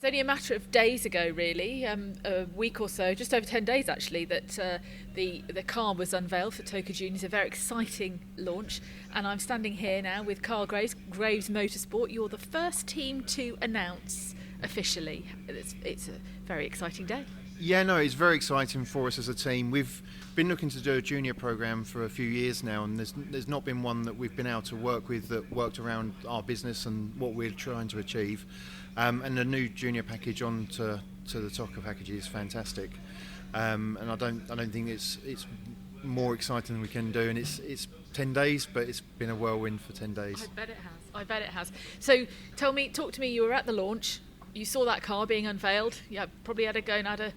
It's only a matter of days ago, really, a week or so, just over 10 days actually, that the car was unveiled for TOCA Juniors, a very exciting launch. And I'm standing here now with Karl Graves Motorsport. You're the first team to announce officially. It's a very exciting day. Yeah, no, it's very exciting for us as a team. We've been looking to do a junior program for a few years now, and there's not been one that we've been able to work with that worked around our business and what we're trying to achieve. And the new junior package onto the TOCA package is fantastic. And I don't think it's more exciting than we can do. And it's 10 days, but it's been a whirlwind for 10 days. I bet it has. So talk to me. You were at the launch. You saw that car being unveiled. You probably had to go and had a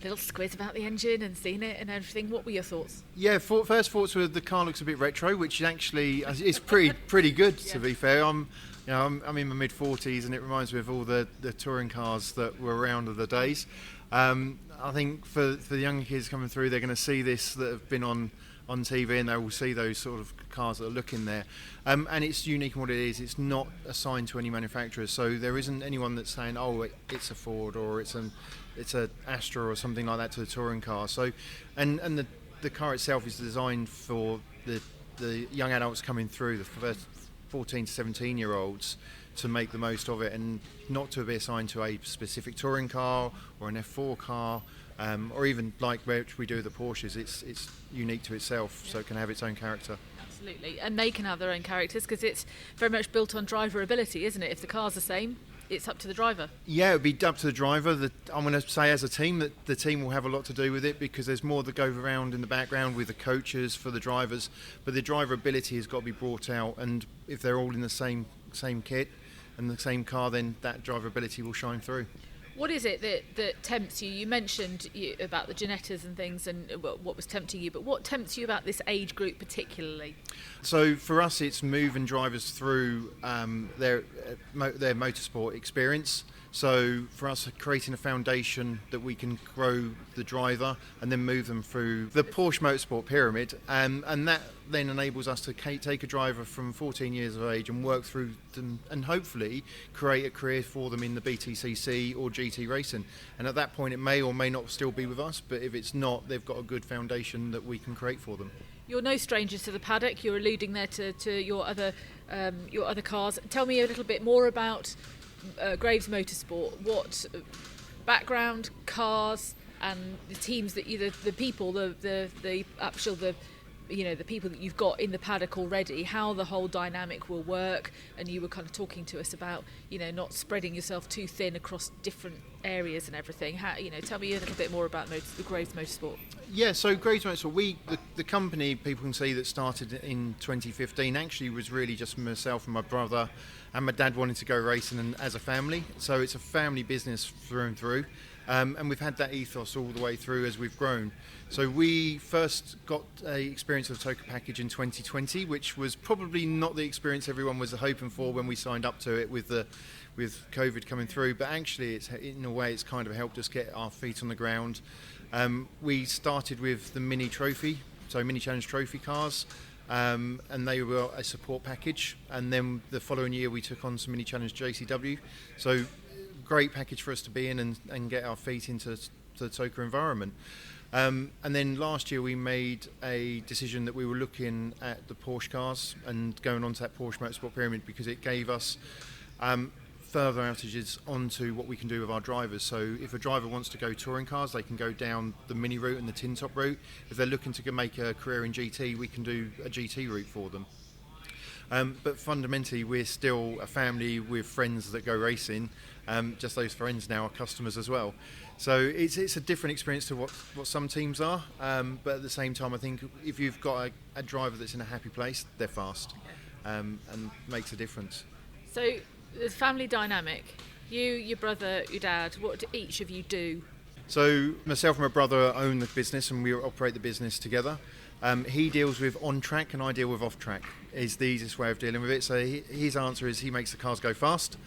little squiz about the engine and seen it and everything. What were your thoughts? Yeah, first thoughts were the car looks a bit retro, which actually is pretty good. To be fair, I'm in my mid 40s, and it reminds me of all the touring cars that were around of the days. I think for the younger kids coming through, they're going to see this that have been on TV, and they will see those sort of cars that are looking there. And it's unique in what it is. It's not assigned to any manufacturer, so there isn't anyone that's saying, oh, it's a Ford or it's a Astra or something like that to the touring car. So, and the car itself is designed for the young adults coming through, the first 14 to 17-year-olds, to make the most of it and not to be assigned to a specific touring car or an F4 car. Or even like which we do the Porsches, it's unique to itself, so it can have its own character. Absolutely, and they can have their own characters because it's very much built on driver ability, isn't it? If the car's the same, it's up to the driver. Yeah, it would be up to the driver. I'm going to say as a team that the team will have a lot to do with it because there's more that goes around in the background with the coaches for the drivers, but the driver ability has got to be brought out, and if they're all in the same kit and the same car, then that driver ability will shine through. What is it that tempts you? You mentioned about the Ginettas and things and what was tempting you, but what tempts you about this age group particularly? So for us, it's moving drivers through their motorsport experience. So for us, creating a foundation that we can grow the driver and then move them through the Porsche Motorsport pyramid, and that then enables us to take a driver from 14 years of age and work through them and hopefully create a career for them in the BTCC or GT racing. And at that point, it may or may not still be with us, but if it's not, they've got a good foundation that we can create for them. You're no stranger to the paddock. You're alluding there to your other cars. Tell me a little bit more about Graves Motorsport. What background, cars, and the teams that the people, the people that you've got in the paddock already, how the whole dynamic will work. And you were kind of talking to us about, not spreading yourself too thin across different areas and everything. How, tell me a little bit more about the Graves Motorsport. Yeah, so Graves Motorsport, the company, people can see, that started in 2015 actually was really just myself and my brother and my dad wanting to go racing and as a family. So it's a family business through and through. And we've had that ethos all the way through as we've grown. So we first got a experience of the TOCA package in 2020, which was probably not the experience everyone was hoping for when we signed up to it with COVID coming through. But actually, in a way, it's kind of helped us get our feet on the ground. We started with the Mini Trophy, so Mini Challenge Trophy cars, and they were a support package. And then the following year, we took on some Mini Challenge JCW. So great package for us to be in and get our feet into the TOCA environment. And then last year we made a decision that we were looking at the Porsche cars and going on to that Porsche Motorsport pyramid because it gave us further outages onto what we can do with our drivers. So if a driver wants to go touring cars, they can go down the Mini route and the tin top route. If they're looking to make a career in GT, we can do a GT route for them. But fundamentally, we're still a family with friends that go racing. Just those friends now are customers as well. So it's a different experience to what some teams are. But at the same time, I think if you've got a driver that's in a happy place, they're fast and makes a difference. So the family dynamic, you, your brother, your dad, what do each of you do? So myself and my brother own the business and we operate the business together. He deals with on track and I deal with off track, is the easiest way of dealing with it. So his answer is he makes the cars go fast.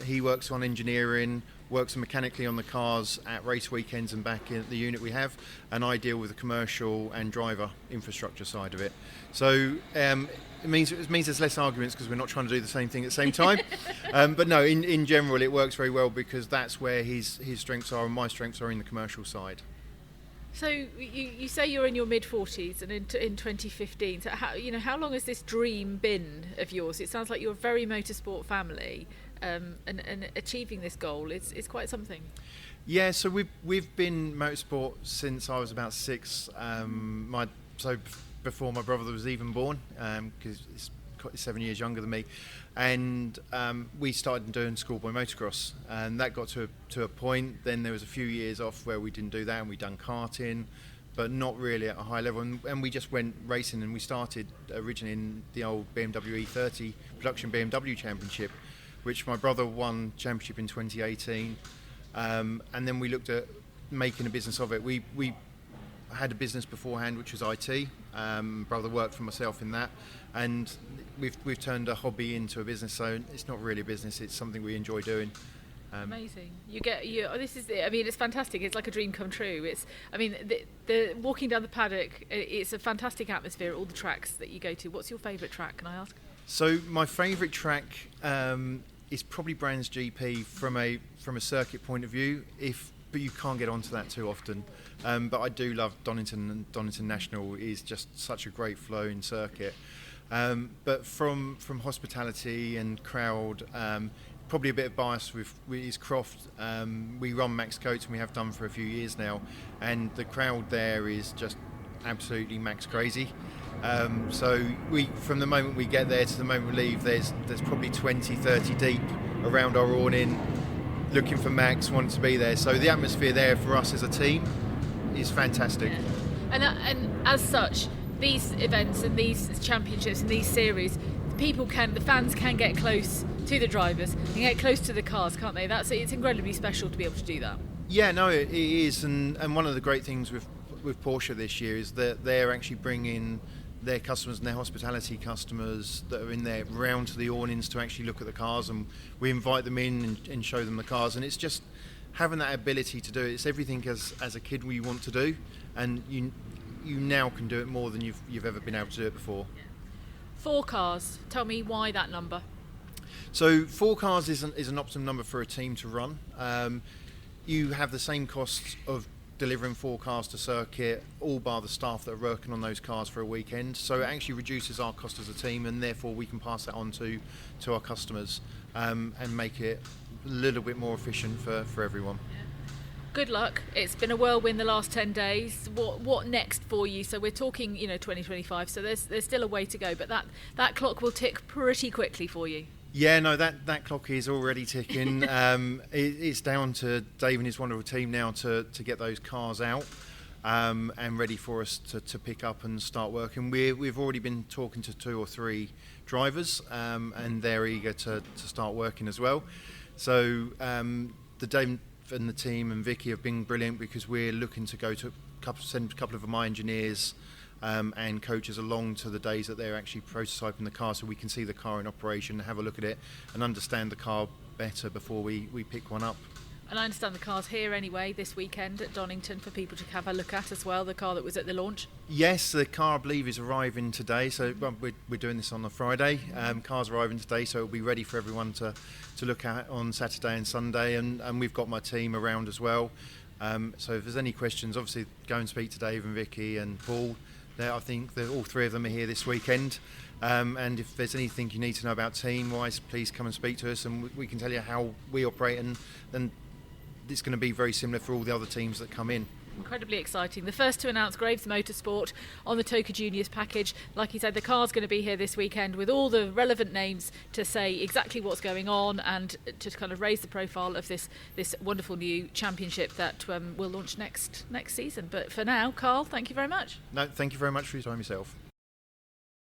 He works on engineering, works mechanically on the cars at race weekends and back in the unit we have, and I deal with the commercial and driver infrastructure side of it. So it means there's less arguments because we're not trying to do the same thing at the same time. But no, in general it works very well because that's where his strengths are and my strengths are in the commercial side. So you say you're in your mid-40s and in 2015. So how long has this dream been of yours? It sounds like you're a very motorsport family, and achieving this goal is quite something. Yeah, so we've been motorsport since I was about 6. Before my brother was even born, because he's 7 years younger than me, and we started doing schoolboy motocross, and that got to a point. Then there was a few years off where we didn't do that, and we done karting, but not really at a high level, and we just went racing. And we started originally in the old BMW E30 production BMW championship, which my brother won championship in 2018, and then we looked at making a business of it. We had a business beforehand which was IT. Brother worked for myself in that, and we've turned a hobby into a business. So it's not really a business; it's something we enjoy doing. Amazing. It's fantastic. It's like a dream come true. The walking down the paddock. It's a fantastic atmosphere at all the tracks that you go to. What's your favourite track? Can I ask? So my favourite track is probably Brands GP from a circuit point of view. But you can't get onto that too often. But I do love Donington, and Donington National is just such a great flowing circuit. But from hospitality and crowd, probably a bit of bias with is Croft. We run Max Coates and we have done for a few years now, and the crowd there is just absolutely max crazy. So from the moment we get there to the moment we leave, there's probably 20-30 deep around our awning, looking for Max, wanting to be there. So the atmosphere there for us as a team is fantastic. Yeah. And as such, these events and these championships and these series, the fans can get close to the drivers and get close to the cars, can't they? It's incredibly special to be able to do that. Yeah, no, it is. And one of the great things with Porsche this year is that they're actually bringing their customers and their hospitality customers that are in there round to the awnings to actually look at the cars, and we invite them in and show them the cars. And it's just having that ability to do it. It's everything as a kid we want to do, and you now can do it more than you've ever been able to do it before. 4 cars. Tell me why that number. So 4 cars is an optimum number for a team to run. You have the same costs of delivering 4 cars to circuit, all bar the staff that are working on those cars for a weekend. So it actually reduces our cost as a team, and therefore we can pass that on to our customers, and make it a little bit more efficient for everyone. Good luck. It's been a whirlwind the last 10 days. What next for you? So we're talking 2025, so there's still a way to go, but that clock will tick pretty quickly for you. Yeah, no, that clock is already ticking. It's down to Dave and his wonderful team now to get those cars out and ready for us to pick up and start working. We've already been talking to 2 or 3 drivers, and they're eager to start working as well. So the Dave and the team and Vicky have been brilliant, because we're looking to send a couple of my engineers and coaches along to the days that they're actually prototyping the car, so we can see the car in operation, have a look at it and understand the car better before we pick one up. And I understand the car's here anyway this weekend at Donington for people to have a look at as well, the car that was at the launch. Yes, the car I believe is arriving today, so we're doing this on a Friday. Car's arriving today, so it'll be ready for everyone to look at on Saturday and Sunday, and we've got my team around as well. So if there's any questions, obviously go and speak to Dave and Vicky and Paul. I think that all 3 of them are here this weekend, and if there's anything you need to know about team-wise, please come and speak to us, and we can tell you how we operate, and it's going to be very similar for all the other teams that come in. Incredibly exciting. The first to announce Graves Motorsport on the TOCA Juniors package. Like you said, the car's going to be here this weekend with all the relevant names to say exactly what's going on and to kind of raise the profile of this wonderful new championship that will launch next season. But for now, Karl, thank you very much. No, thank you very much for your time yourself.